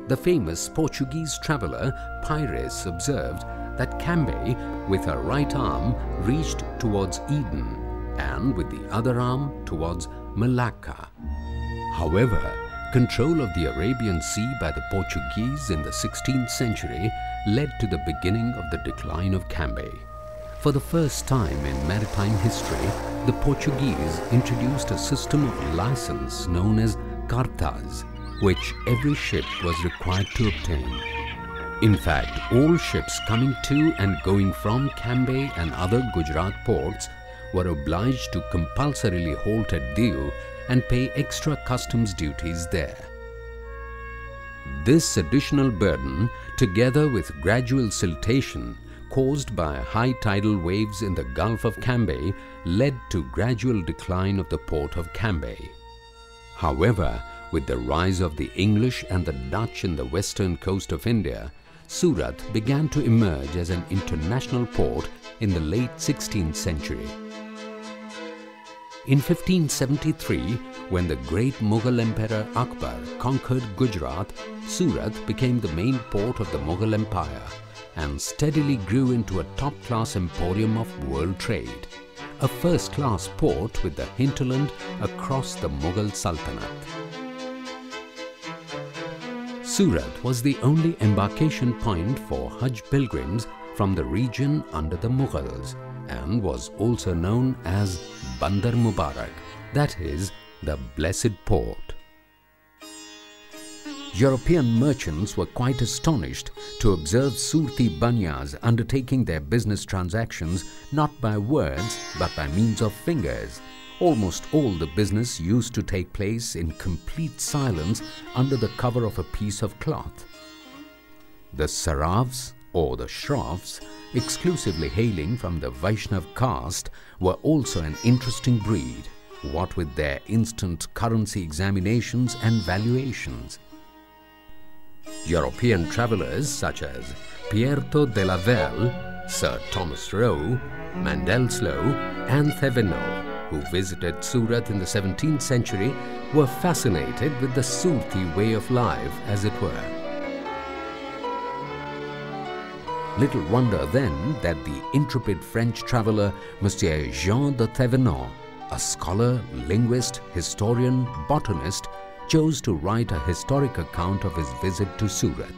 the famous Portuguese traveller Pires observed that Cambay, with her right arm, reached towards Eden and with the other arm towards Malacca. However, control of the Arabian Sea by the Portuguese in the 16th century led to the beginning of the decline of Cambay. For the first time in maritime history, the Portuguese introduced a system of license known as cartas, which every ship was required to obtain. In fact, all ships coming to and going from Cambay and other Gujarat ports were obliged to compulsorily halt at Diu and pay extra customs duties there. This additional burden, together with gradual siltation caused by high tidal waves in the Gulf of Cambay, led to gradual decline of the port of Cambay. However, with the rise of the English and the Dutch in the western coast of India, Surat began to emerge as an international port in the late 16th century. In 1573, when the great Mughal Emperor Akbar conquered Gujarat, Surat became the main port of the Mughal Empire and steadily grew into a top-class emporium of world trade, a first-class port with the hinterland across the Mughal Sultanate. Surat was the only embarkation point for Hajj pilgrims from the region under the Mughals and was also known as Bandar Mubarak, that is, the Blessed Port. European merchants were quite astonished to observe Surti Banyas undertaking their business transactions not by words but by means of fingers. Almost all the business used to take place in complete silence under the cover of a piece of cloth. The Saravs or the Shroffs, exclusively hailing from the Vaishnav caste, were also an interesting breed, what with their instant currency examinations and valuations. European travellers such as Pierto de la Velle, Sir Thomas Roe, Mandelslow and Thevenot, who visited Surat in the 17th century, were fascinated with the Surti way of life, as it were. Little wonder then that the intrepid French traveller Monsieur Jean de Thevenot, a scholar, linguist, historian, botanist, chose to write a historic account of his visit to Surat.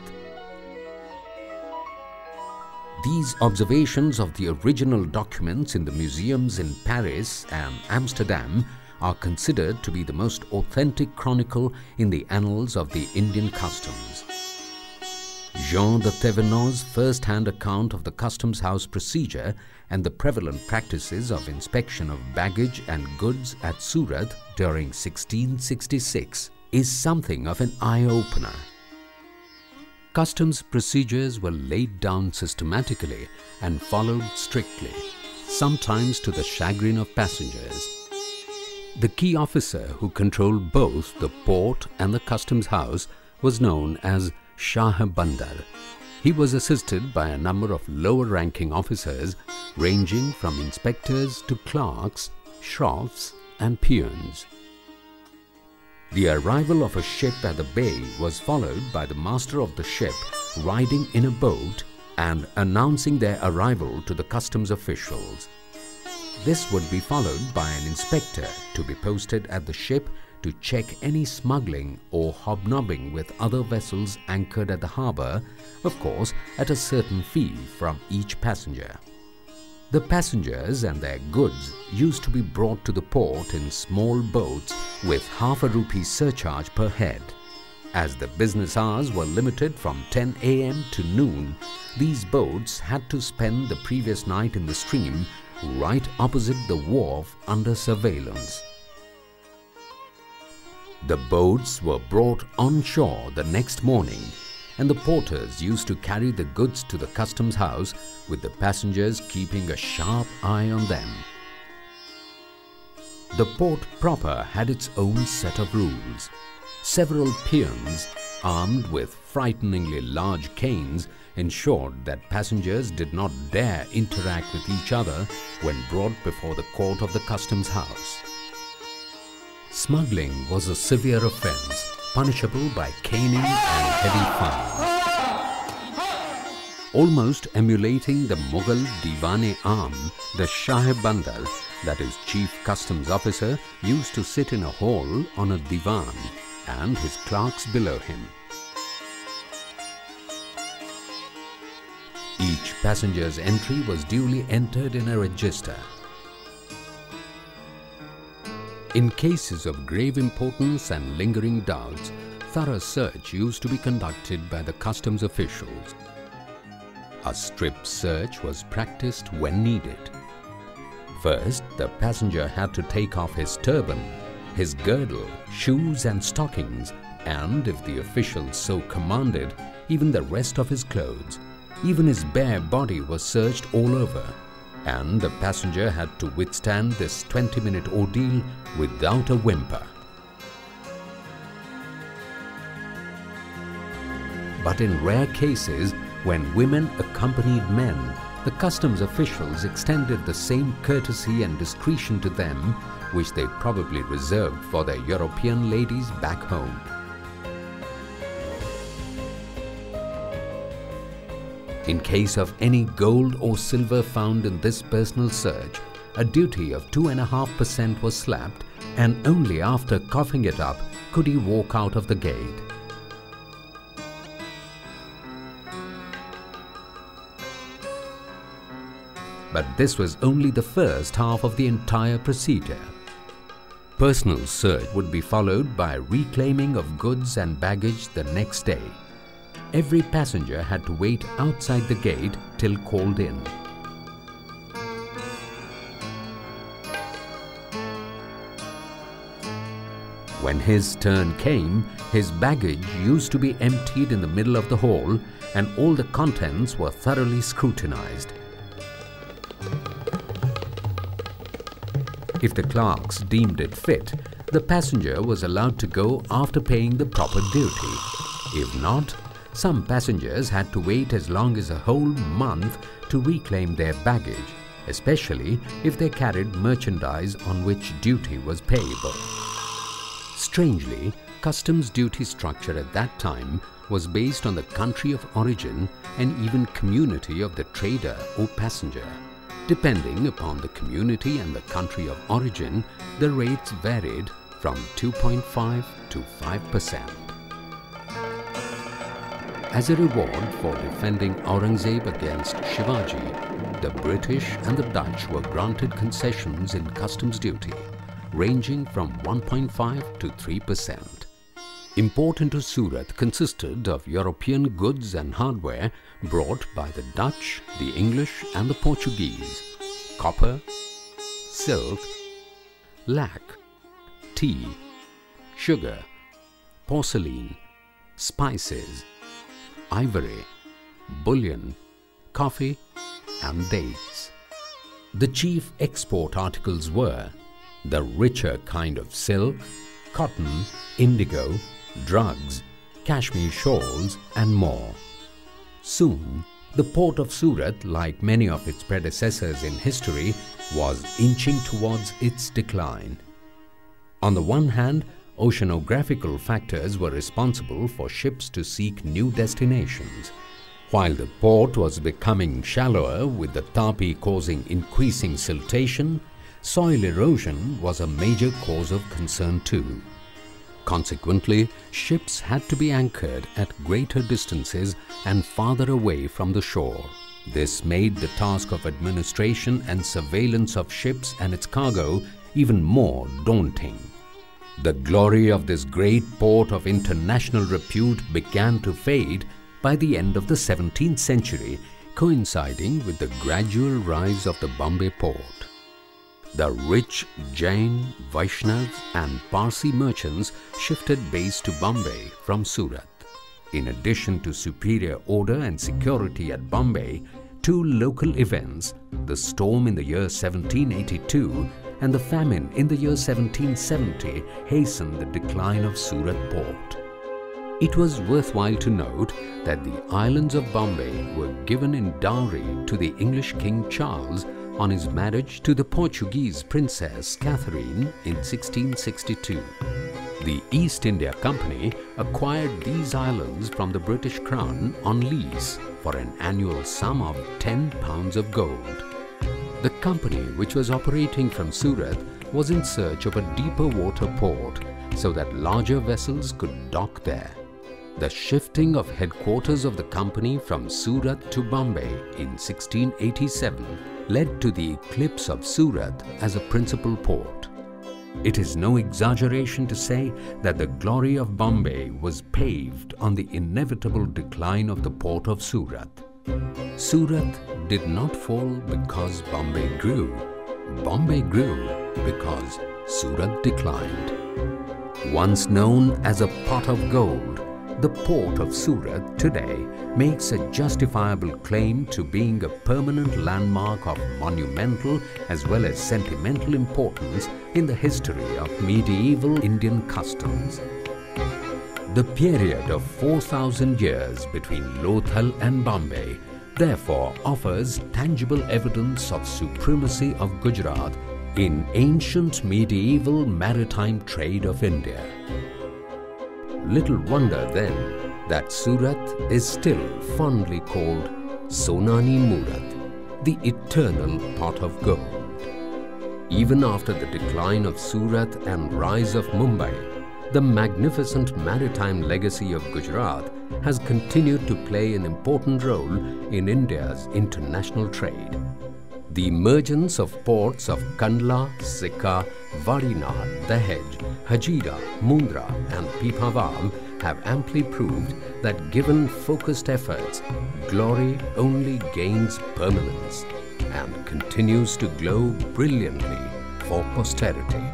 These observations of the original documents in the museums in Paris and Amsterdam are considered to be the most authentic chronicle in the annals of the Indian customs. Jean de Thevenot's first-hand account of the customs house procedure and the prevalent practices of inspection of baggage and goods at Surat during 1666 is something of an eye-opener. Customs procedures were laid down systematically and followed strictly, sometimes to the chagrin of passengers. The key officer who controlled both the port and the customs house was known as Shah Bandar. He was assisted by a number of lower-ranking officers ranging from inspectors to clerks, shroffs and peons. The arrival of a ship at the bay was followed by the master of the ship riding in a boat and announcing their arrival to the customs officials. This would be followed by an inspector to be posted at the ship to check any smuggling or hobnobbing with other vessels anchored at the harbour, of course at a certain fee from each passenger. The passengers and their goods used to be brought to the port in small boats with half a rupee surcharge per head. As the business hours were limited from 10 AM to noon, these boats had to spend the previous night in the stream right opposite the wharf under surveillance. The boats were brought on shore the next morning, and the porters used to carry the goods to the customs house with the passengers keeping a sharp eye on them. The port proper had its own set of rules. Several peons, armed with frighteningly large canes, ensured that passengers did not dare interact with each other when brought before the court of the customs house. Smuggling was a severe offence, punishable by caning and heavy fines. Almost emulating the Mughal Diwan-e-Aam, the Shah-e-Bandar, that is Chief Customs Officer, used to sit in a hall on a divan and his clerks below him. Each passenger's entry was duly entered in a register. In cases of grave importance and lingering doubts, thorough search used to be conducted by the customs officials. A strip search was practiced when needed. First, the passenger had to take off his turban, his girdle, shoes and stockings, and, if the officials so commanded, even the rest of his clothes. Even his bare body was searched all over, and the passenger had to withstand this 20-minute ordeal without a whimper. But in rare cases, when women accompanied men, the customs officials extended the same courtesy and discretion to them which they probably reserved for their European ladies back home. In case of any gold or silver found in this personal search, a duty of 2.5% was slapped, and only after coughing it up could he walk out of the gate. But this was only the first half of the entire procedure. Personal search would be followed by reclaiming of goods and baggage the next day. Every passenger had to wait outside the gate till called in. When his turn came, his baggage used to be emptied in the middle of the hall, and all the contents were thoroughly scrutinized. If the clerks deemed it fit, the passenger was allowed to go after paying the proper duty. If not, some passengers had to wait as long as a whole month to reclaim their baggage, especially if they carried merchandise on which duty was payable. Strangely, customs duty structure at that time was based on the country of origin and even community of the trader or passenger. Depending upon the community and the country of origin, the rates varied from 2.5 to 5%. As a reward for defending Aurangzeb against Shivaji, the British and the Dutch were granted concessions in customs duty, ranging from 1.5 to 3%. Import into Surat consisted of European goods and hardware brought by the Dutch, the English and the Portuguese, copper, silk, lac, tea, sugar, porcelain, spices, ivory, bullion, coffee and dates. The chief export articles were the richer kind of silk, cotton, indigo, drugs, cashmere shawls and more. Soon, the port of Surat, like many of its predecessors in history, was inching towards its decline. On the one hand, oceanographical factors were responsible for ships to seek new destinations. While the port was becoming shallower with the Tapi causing increasing siltation, soil erosion was a major cause of concern too. Consequently, ships had to be anchored at greater distances and farther away from the shore. This made the task of administration and surveillance of ships and its cargo even more daunting. The glory of this great port of international repute began to fade by the end of the 17th century, coinciding with the gradual rise of the Bombay port. The rich Jain, Vaishnavs and Parsi merchants shifted base to Bombay from Surat. In addition to superior order and security at Bombay, two local events, the storm in the year 1782 and the famine in the year 1770, hastened the decline of Surat port. It was worthwhile to note that the islands of Bombay were given in dowry to the English King Charles on his marriage to the Portuguese Princess Catherine in 1662. The East India Company acquired these islands from the British Crown on lease for an annual sum of £10 of gold. The company, which was operating from Surat, was in search of a deeper water port so that larger vessels could dock there. The shifting of headquarters of the company from Surat to Bombay in 1687 led to the eclipse of Surat as a principal port. It is no exaggeration to say that the glory of Bombay was paved on the inevitable decline of the port of Surat. Surat did not fall because Bombay grew. Bombay grew because Surat declined. Once known as a pot of gold, the port of Surat today makes a justifiable claim to being a permanent landmark of monumental as well as sentimental importance in the history of medieval Indian customs. The period of 4,000 years between Lothal and Bombay therefore offers tangible evidence of supremacy of Gujarat in ancient medieval maritime trade of India. Little wonder then that Surat is still fondly called Sonani Murat, the eternal pot of gold. Even after the decline of Surat and rise of Mumbai, the magnificent maritime legacy of Gujarat has continued to play an important role in India's international trade. The emergence of ports of Kandla, Sikka, Vadinad, Dahej, Hajira, Mundra and Pipavav have amply proved that given focused efforts, glory only gains permanence and continues to glow brilliantly for posterity.